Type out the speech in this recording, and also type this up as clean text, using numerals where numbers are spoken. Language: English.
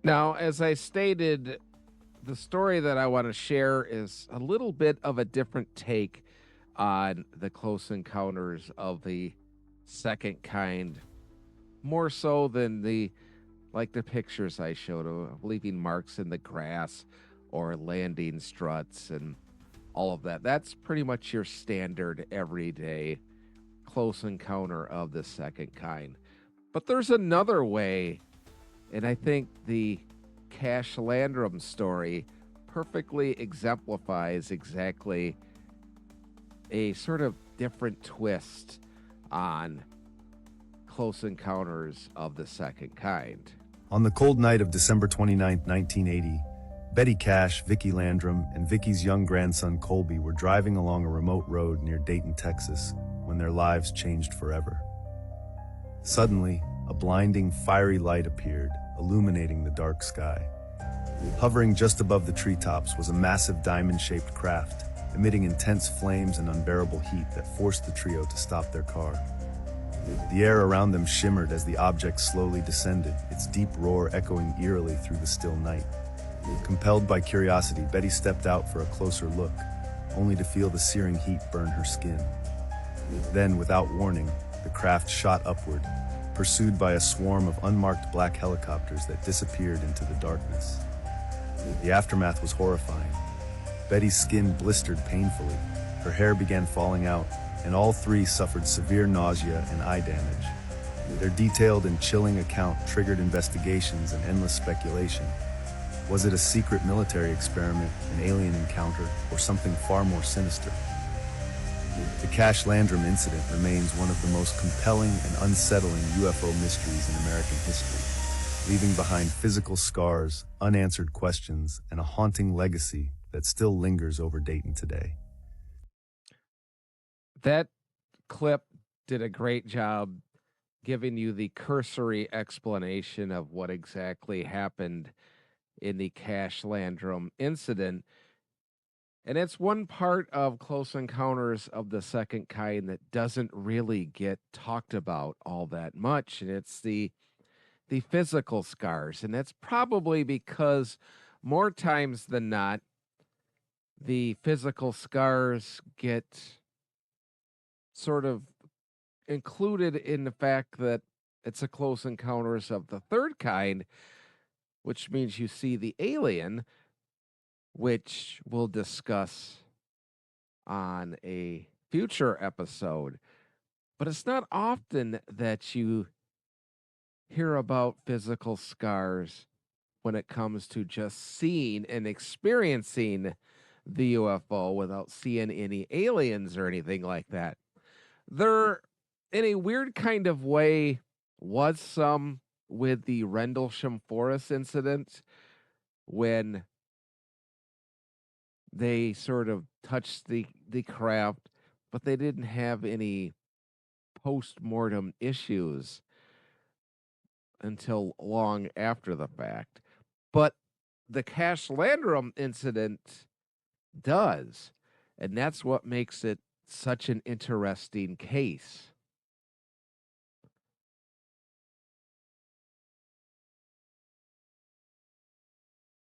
Now, as I stated, the story that I want to share is a little bit of a different take on the close encounters of the second kind, more so than the pictures I showed of leaving marks in the grass or landing struts and all of that. That's pretty much your standard everyday close encounter of the second kind. But there's another way, and I think the Cash Landrum story perfectly exemplifies exactly a sort of different twist on close encounters of the second kind. On the cold night of December 29, 1980, Betty Cash, Vicki Landrum, and Vicki's young grandson Colby were driving along a remote road near Dayton, Texas, when their lives changed forever. Suddenly, a blinding, fiery light appeared, illuminating the dark sky. Hovering just above the treetops was a massive diamond-shaped craft, emitting intense flames and unbearable heat that forced the trio to stop their car. The air around them shimmered as the object slowly descended, its deep roar echoing eerily through the still night. Compelled by curiosity, Betty stepped out for a closer look, only to feel the searing heat burn her skin. Then, without warning, the craft shot upward, pursued by a swarm of unmarked black helicopters that disappeared into the darkness. The aftermath was horrifying. Betty's skin blistered painfully, her hair began falling out, and all three suffered severe nausea and eye damage. Their detailed and chilling account triggered investigations and endless speculation. Was it a secret military experiment, an alien encounter, or something far more sinister? The Cash Landrum incident remains one of the most compelling and unsettling UFO mysteries in American history, leaving behind physical scars, unanswered questions, and a haunting legacy that still lingers over Dayton today. That clip did a great job giving you the cursory explanation of what exactly happened in the Cash Landrum incident. And it's one part of Close Encounters of the Second Kind that doesn't really get talked about all that much. And it's the physical scars. And that's probably because more times than not, the physical scars get sort of included in the fact that it's a Close Encounters of the Third Kind, which means you see the alien, which we'll discuss on a future episode. But it's not often that you hear about physical scars when it comes to just seeing and experiencing the UFO without seeing any aliens or anything like that. There, in a weird kind of way, was some with the Rendlesham Forest incident when they sort of touched the craft, but they didn't have any post-mortem issues until long after the fact. But the Cash Landrum incident does, and that's what makes it such an interesting case.